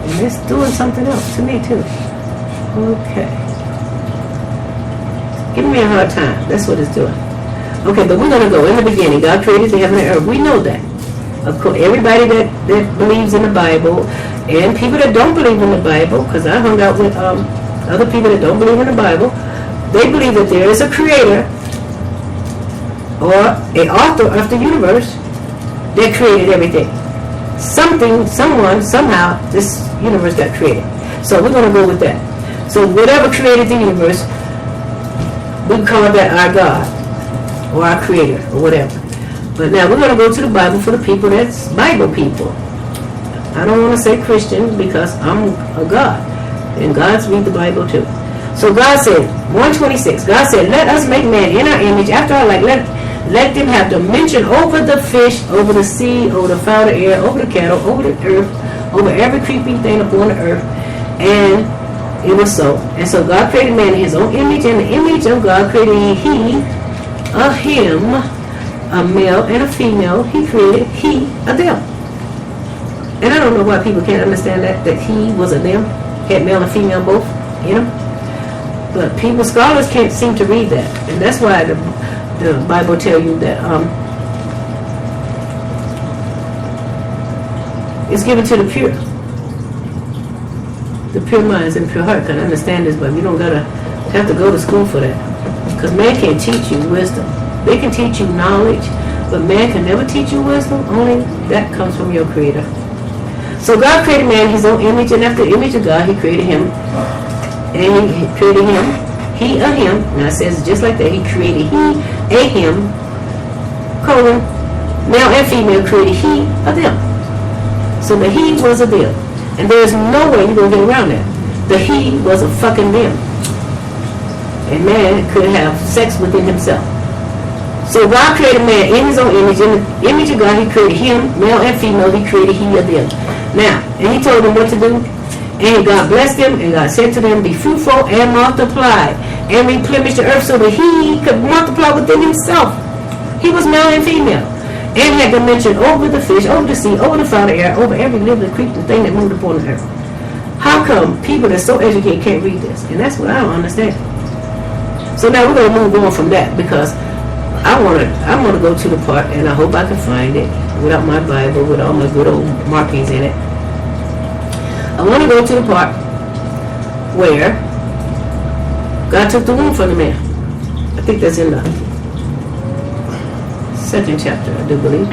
And it's doing something else to me too. Okay. Giving me a hard time. That's what it's doing. Okay, but we're going to go in the beginning. God created the heaven and earth. We know that. Of course, everybody that believes in the Bible and people that don't believe in the Bible, because I hung out with other people that don't believe in the Bible, they believe that there is a creator or an author of the universe that created everything. Something, someone, somehow, this universe got created. So we're going to go with that. So whatever created the universe, we call that our God, or our creator, or whatever. But now we're going to go to the Bible for the people that's Bible people. I don't want to say Christian because I'm a God. And gods read the Bible too. So God said, 126, God said, let us make man in our image, after our like, let them have dominion over the fish, over the sea, over the fowl of the air, over the cattle, over the earth, over every creeping thing upon the earth. And it was so. And so God created man in his own image, and the image of God created he, a him, a male and a female. He created he, a them. And I don't know why people can't understand that he was a them, had male and female both, you know. But people, scholars can't seem to read that. And that's why the Bible tells you that it's given to the pure. The pure minds and pure heart can understand this, but you don't have to go to school for that. Because man can't teach you wisdom. They can teach you knowledge, but man can never teach you wisdom. Only that comes from your Creator. So God created man in his own image, and after the image of God, he created him. And he created him, he, a him. Now it says just like that, he created he, a him, colon, male and female created he, a them. So the he was a them. And there's no way you're going to get around that. The he was a fucking them. And man could have sex within himself. So God created man in his own image. In the image of God, he created him, male and female, he created he, a them. Now, and he told them what to do. And God blessed them, and God said to them, be fruitful and multiply, and replenish the earth, so that he could multiply within himself. He was male and female, and had dominion over the fish, over the sea, over the fowl of the air, over every living creeping thing that moved upon the earth. How come people that's so educated can't read this? And that's what I don't understand. So now we're going to move on from that, because I want to go to the part, and I hope I can find it without my Bible, with all my good old markings in it. I want to go to the part where God took the womb from the man. I think that's in the 2nd chapter, I do believe.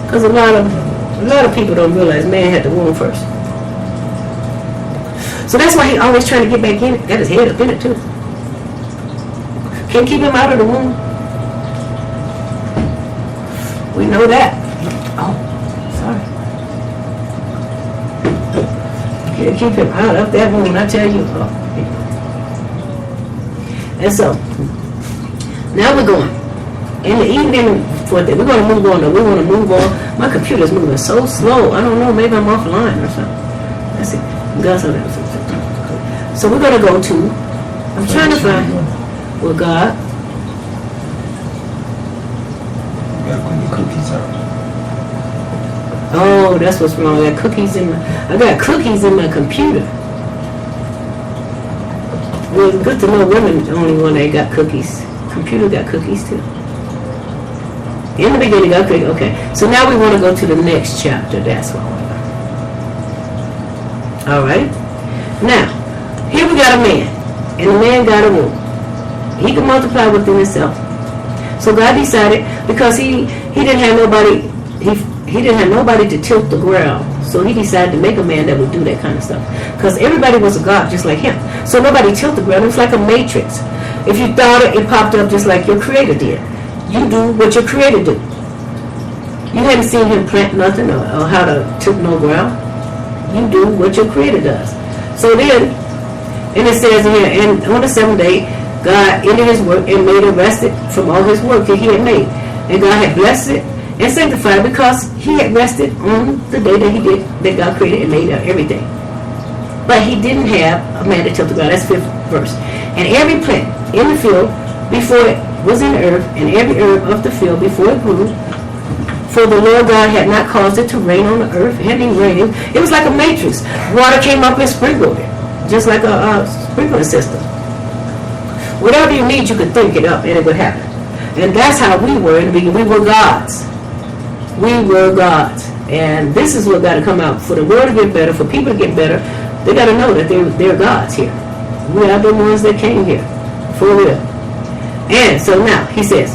Because a lot of people don't realize man had the womb first. So that's why he always trying to get back in it. Got his head up in it too. Can't keep him out of the womb. We know that. Oh, sorry. Can't keep him out of that womb, I tell you. Oh. And so, now we're going. In the evening, we're going to move on. We want to move on. My computer's moving so slow. I don't know. Maybe I'm offline or something. Let's see. So we're going to go to, I'm trying to find where God. Oh, that's what's wrong. I got cookies in my computer. Well, it's good to know women the only one that got cookies. Computer got cookies too. In the beginning, got cookies. Okay. So now we want to go to the next chapter. That's what we're going. All right. Now, here we got a man, and the man got a womb. He could multiply within himself. So God decided, because he didn't have nobody. He didn't have nobody to tilt the ground, so he decided to make a man that would do that kind of stuff. Because everybody was a god just like him, so nobody tilted the ground. It was like a matrix. If you thought it popped up just like your creator did. You do what your creator do. You hadn't seen him plant nothing or how to tilt no ground. You do what your creator does. So then, and it says here, and on the 7th day, God ended his work and made it rested from all his work that he had made. And God had blessed it and sanctified, because he had rested on the day that God created and made everything. But he didn't have a man to tilt the ground. That's 5th verse. And every plant in the field before it was in the earth, and every herb of the field before it grew, for the Lord God had not caused it to rain on the earth. It hadn't even rained. It was like a matrix. Water came up and sprinkled it, just like a sprinkler system. Whatever you need, you could think it up, and it would happen. And that's how we were in the beginning. We were gods. We were gods. And this is what got to come out. For the world to get better, for people to get better, they got to know that they're gods here. We are the ones that came here. For real. And so now, he says,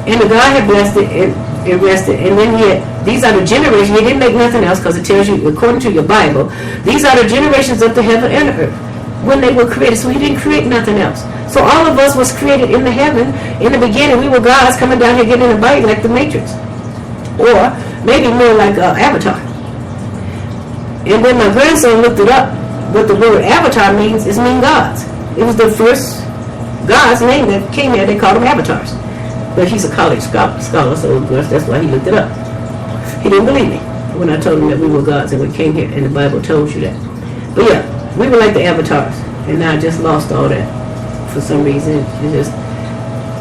and the God had blessed it, and it rested. And then he had, these are the generations. He didn't make nothing else, because it tells you, according to your Bible, these are the generations of the heaven and the earth when they were created. So he didn't create nothing else. So all of us was created in the heaven. In the beginning, we were gods coming down here getting in a bite like the Matrix. Or maybe more like Avatar. And then my grandson looked it up. What the word avatar means is mean gods. It was the first God's name that came here. They called them avatars. But he's a college scholar, so of course that's why he looked it up. He didn't believe me when I told him that we were gods and we came here, and the Bible told you that. But yeah, we were like the avatars, and now I just lost all that for some reason. It just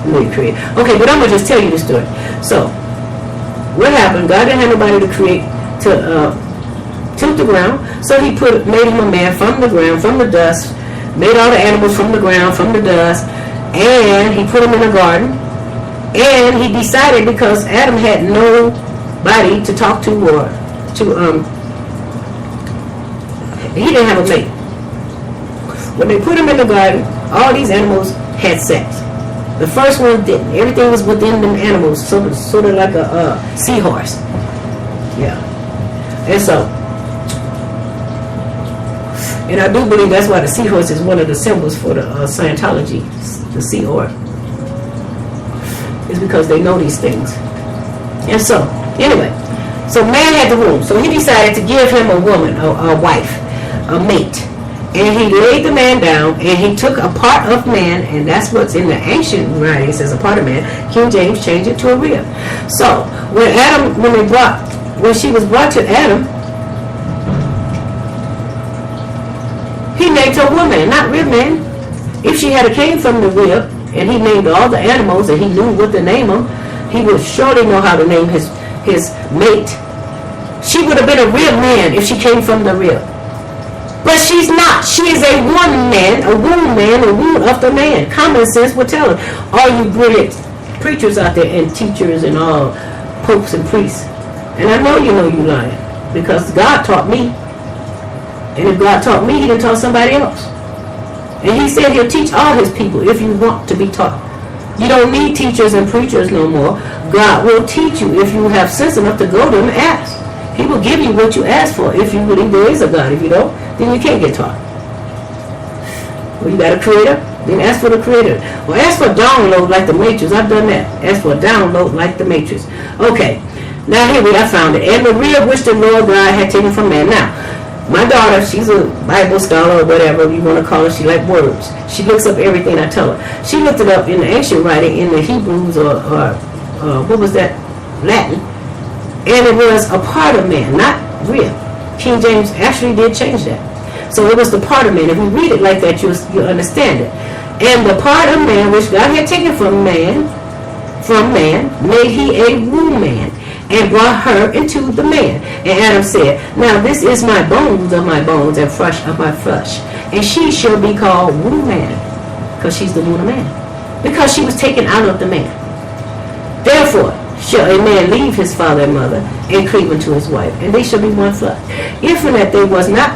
really created. Okay, but I'm gonna just tell you the story. So what happened? God didn't have nobody to create to tilt the ground, so he made him a man from the ground, from the dust, made all the animals from the ground, from the dust, and he put him in a garden. And he decided, because Adam had nobody to talk to, or he didn't have a mate. When they put him in the garden, all these animals had sex. The first one didn't. Everything was within them animals, sort of like a seahorse. Yeah. And so, and I do believe that's why the seahorse is one of the symbols for the Scientology, the seahorse. It's because they know these things. And so, anyway, so man had the womb. So he decided to give him a woman, a wife, a mate. And he laid the man down, and he took a part of man, and that's what's in the ancient writings as a part of man. King James changed it to a rib. So when she was brought to Adam, he named her woman, not rib man. If she had came from the rib, and he named all the animals, and he knew what to name them, he would surely know how to name his mate. She would have been a rib man if she came from the rib. But she's not. She is a womb man, a womb of the man. Common sense would tell her. All you brilliant preachers out there, and teachers, and all popes and priests. And I know you lying, because God taught me. And if God taught me, he didn't taught somebody else. And he said he'll teach all his people if you want to be taught. You don't need teachers and preachers no more. God will teach you if you have sense enough to go to him and ask. He will give you what you ask for if you believe there is a God. If you don't, then you can't get taught. Well, you got a creator? Then ask for the creator. Or ask for a download like the Matrix. I've done that. Ask for a download like the Matrix. Okay. Now here I found it. And the rib which the Lord God had taken from man. Now, my daughter, she's a Bible scholar or whatever you want to call her. She likes words. She looks up everything I tell her. She looked it up in the ancient writing, in the Hebrews or what was that? Latin. And it was a part of man, not rib. King James actually did change that. So it was the part of man. If you read it like that, you'll understand it. And the part of man which God had taken from man, made he a womb man, and brought her into the man. And Adam said, now this is my bones of my bones, and flesh of my flesh. And she shall be called womb man, because she's the womb of man. Because she was taken out of the man. Therefore shall a man leave his father and mother, and cleave unto his wife, and they shall be one flesh. If in that there was not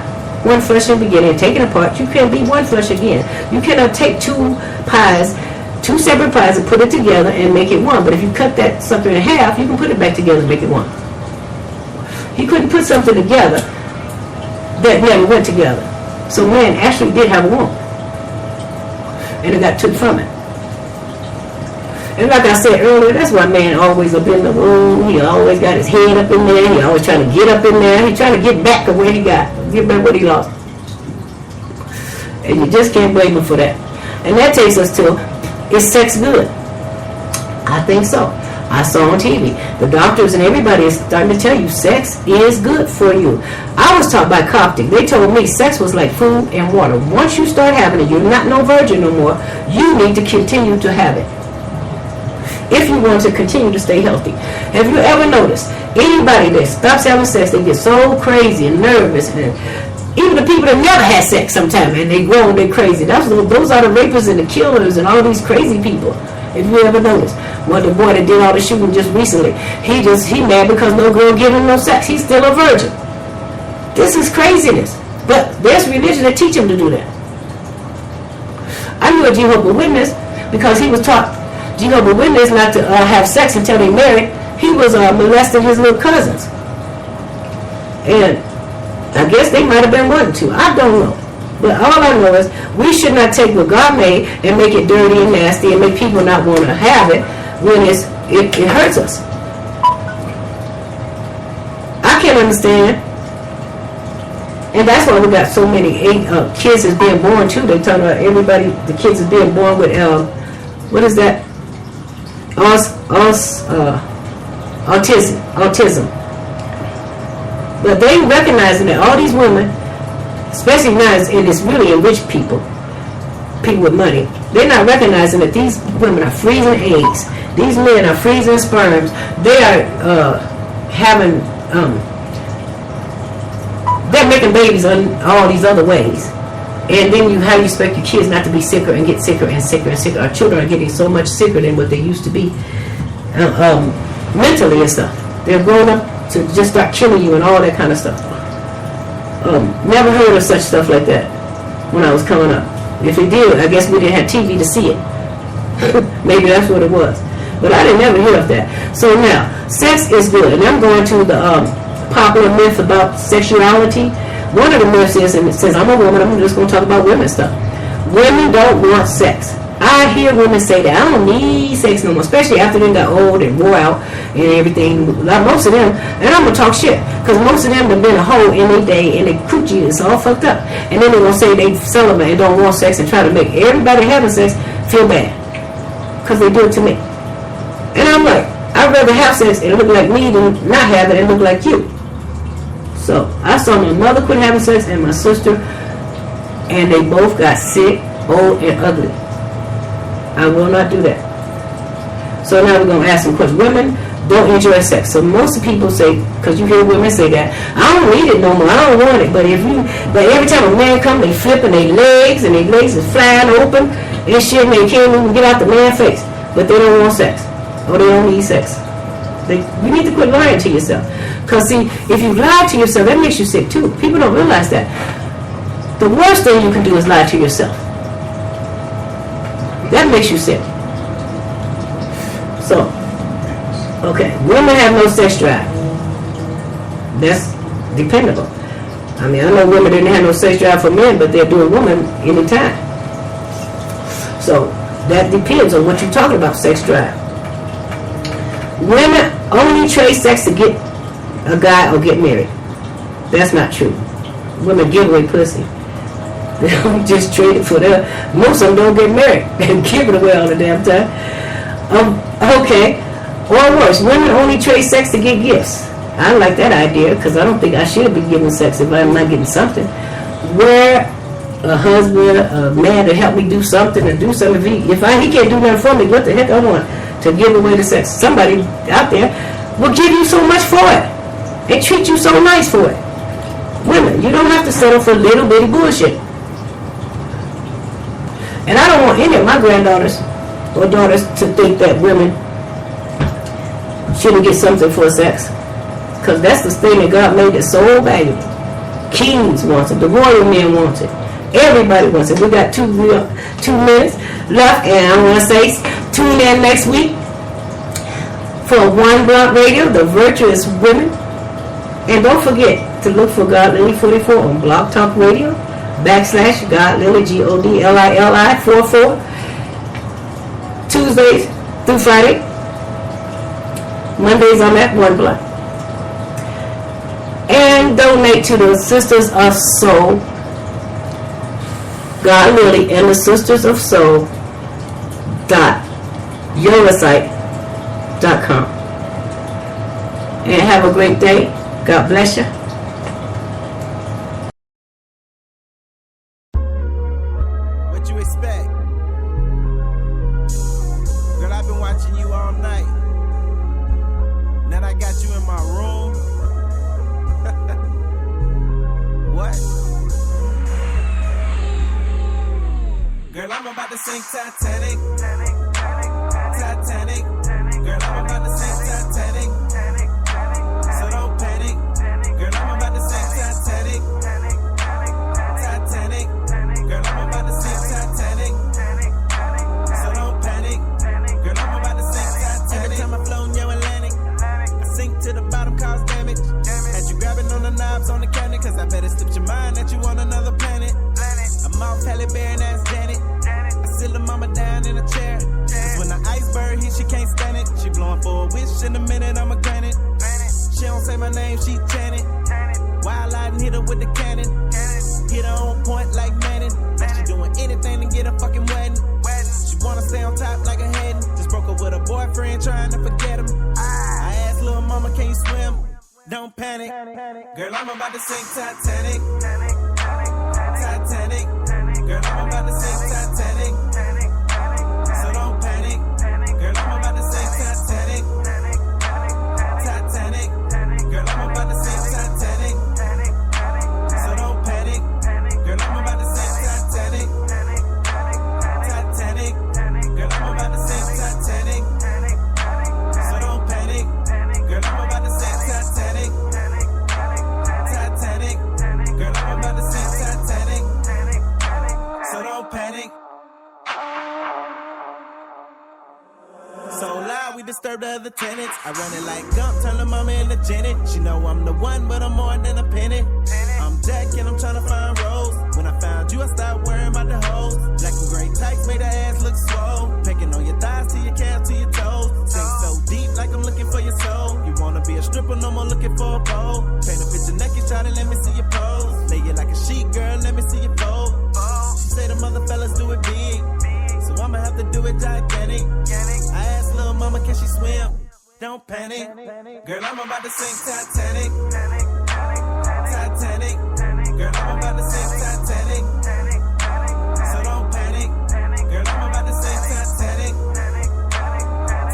one flesh in the beginning, taken apart, you can't be one flesh again. You cannot take two separate pies, and put it together and make it one. But if you cut that sucker in half, you can put it back together and make it one. He couldn't put something together that never went together. So man actually did have a womb, and it got took from it. And like I said earlier, that's why man always up in the room. He always got his head up in there. He always trying to get up in there. He trying to get back to where he got, get back what he lost. And you just can't blame him for that. And that takes us to, is sex good? I think so. I saw on TV, the doctors and everybody is starting to tell you sex is good for you. I was taught by Coptic. They told me sex was like food and water. Once you start having it, you're not no virgin no more. You need to continue to have it if you want to continue to stay healthy. Have you ever noticed anybody that stops having sex, they get so crazy and nervous, and even the people that never had sex sometimes, and they grow and they're crazy. Those are the rapists and the killers and all these crazy people. If you ever noticed, the boy that did all the shooting just recently, he mad because no girl give him no sex. He's still a virgin. This is craziness. But there's religion that teach him to do that. I knew a Jehovah's Witness because he was taught Jehovah's Witness not to have sex until they married. He was molesting his little cousins, and I guess they might have been wanting to. I don't know. But all I know is we should not take what God made and make it dirty and nasty and make people not want to have it when it hurts us. I can't understand And that's why we got so many kids is being born too. They talk about everybody, the kids is being born with what is that? Autism. But they recognizing that all these women, especially now, and it's really enriched people with money, they're not recognizing that these women are freezing eggs. These men are freezing sperms. They are having, they're making babies on all these other ways. And then how you expect your kids not to be sicker and get sicker and sicker and sicker. Our children are getting so much sicker than what they used to be mentally and stuff. They're grown up to just start killing you and all that kind of stuff. Never heard of such stuff like that when I was coming up. If we did, I guess we didn't have TV to see it. Maybe that's what it was. But I didn't never hear of that. So now, sex is good. And I'm going to the popular myth about sexuality. One of the myths is, and it says, I'm a woman, I'm just going to talk about women stuff. Women don't want sex. I hear women say that, I don't need sex no more, especially after they got old and wore out and everything. Like most of them, and I'm going to talk shit, because most of them have been a hoe in their day, and they coochie is all fucked up. And then they're going to say they celibate and don't want sex and try to make everybody having sex feel bad, because they do it to me. And I'm like, I'd rather have sex and look like me than not have it and look like you. So I saw my mother quit having sex and my sister, and they both got sick, old, and ugly. I will not do that. So now we're going to ask some questions. Women don't enjoy sex. So most people say, because you hear women say that, I don't need it no more, I don't want it. But every time a man comes, they flipping their legs, and their legs is flying open and shit, and they can't even get out the man's face. But they don't want sex, or they don't need sex. You need to quit lying to yourself. Because see, if you lie to yourself, that makes you sick too. People don't realize that. The worst thing you can do is lie to yourself. That makes you sick. So, okay, women have no sex drive. That's dependable. I mean, I know women didn't have no sex drive for men, but they're doing women anytime. So, that depends on what you're talking about, sex drive. Women only trade sex to get a guy or get married. That's not true. Women give away pussy. They don't just trade it for them. Most of them don't get married and give it away all the damn time. Okay. Or worse, women only trade sex to get gifts. I like that idea, because I don't think I should be giving sex if I'm not getting something. Where a husband, a man to help me do something, or do something. If he can't do nothing for me, what the heck I want to give away the sex? Somebody out there will give you so much for it and treat you so nice for it. Women, you don't have to settle for little bitty bullshit. And I don't want any of my granddaughters or daughters to think that women shouldn't get something for sex, because that's the thing that God made it so valuable. Kings want it, the royal men want it, everybody wants it. We got 2 minutes left, and I want to say tune in next week for One Block Radio, the Virtuous Women. And don't forget to look for God Lily 44 on Blog Talk Radio / God Lily, GODLILI 44, Tuesdays through Friday. Mondays I'm at 1 Block. And donate to the Sisters of Soul, God Lily, and the Sisters of Soul .yogasite.com. And have a great day. God bless you. What you expect? Girl, I've been watching you all night. Now I got you in my room. What? Girl, I'm about to sing Titanic. Titanic. Girl, I'm about to sing Titanic. So don't panic. Girl, I'm about to sing Titanic. Titanic. Girl, I'm about to sing Titanic. So don't panic. Girl, I'm about to sing Titanic. Every time I flow in your Atlantic, I sink to the bottom, cause damage. Had you grabbing on the knobs on the cabinet, cause I bet it slipped your mind that you on another planet. I'm off Halle Berry and ass Janet. I sit the mama down in a chair. Cause when the iceberg hits, she can't stand it. She blowing for a wish in a minute, I'ma grant it. She don't say my name, she chant it. wild out and hit her with the cannon. Hit her on point like Manning. Like she doing anything to get a fucking wedding. She wanna stay on top like a head. Just broke up with her boyfriend trying to forget him. I asked little mama, can you swim? Don't panic. Girl, I'm about to sing Titanic. Titanic. Girl, I'm about to sing Titanic. So don't panic. Girl, I'm about to sing Titanic. Titanic. Girl, I'm about to sing Titanic. So don't panic. Girl, I'm about to sing Titanic. Titanic. Girl, I'm about to sing Titanic. So don't panic. Girl, I'm about to sing Titanic. Titanic. Girl, I'm about to sing Titanic. So don't panic. So loud, we disturb the other tenants. I run it like Gump, turn the mama into Janet. She know I'm the one, but I'm more than a penny. I'm Jack and I'm tryna find Rose. When I found you, I stopped worrying about the hoes. Black and gray tights made her ass look swole. Pecking on your thighs to your calves to your toes. Sink so deep like I'm looking for your soul. You wanna be a stripper, no more looking for a pole. Paint a picture naked, try to let me see your pose. Lay you like a sheet, girl, let me see your fold. She say the mother fellas do it big, so I'ma have to do it gigantic. I asked little mama, can she swim? Don't panic. Girl, I'm about to sing Titanic. Titanic. Girl, I'm about to sing Titanic. So don't panic. Girl, I'm about to sing Titanic.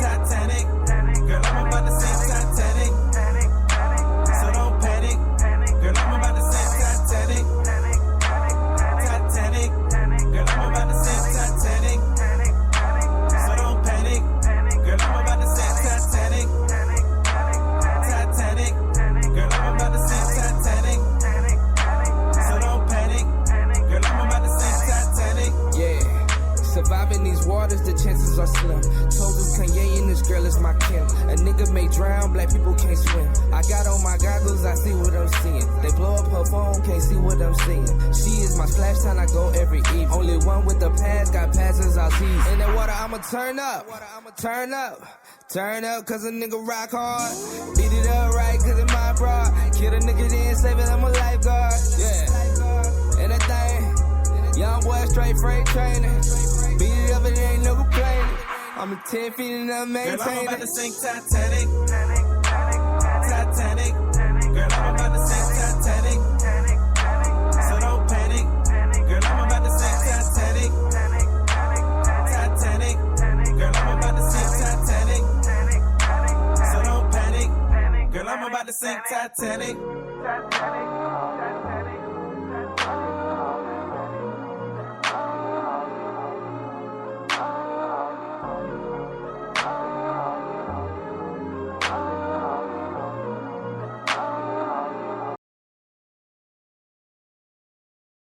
Titanic. Girl, I'm about to sing Titanic. So don't panic. Girl, I'm about to sing Titanic. Titanic. Girl, I'm about to sing Titanic. So don't panic. Girl, I'm about to sing Titanic. Titanic. Girl, I'm about to sing Titanic. So don't panic. Girl, I'm about to sing Titanic. Yeah. Surviving these waters, the chances are slim. Told him Kanye and this girl is my Kim. A nigga may drown, black people can't swim. I got on my goggles, I see what I'm seeing. They blow up her phone, can't see what I'm seeing. She is my splash time, I go every evening. Only one with the pass, got passes, I'll tease. In that water, I'ma turn up. Turn up. Turn up, cause a nigga rock hard. Beat it up right, cause it's my broad. Kill a nigga, then save it, I'm a lifeguard. Yeah. And that thing, young boy straight freight training. Beat it up, it ain't no complaining. I'm a 10 feet and I'm maintaining. Girl, I'm about to sing Titanic. Titanic. Girl, I'm about to sing Titanic. So don't panic. Girl, I'm about to sing Titanic. Titanic. Girl, I'm about to sing Titanic. So don't panic. Girl, I'm about to sing Titanic.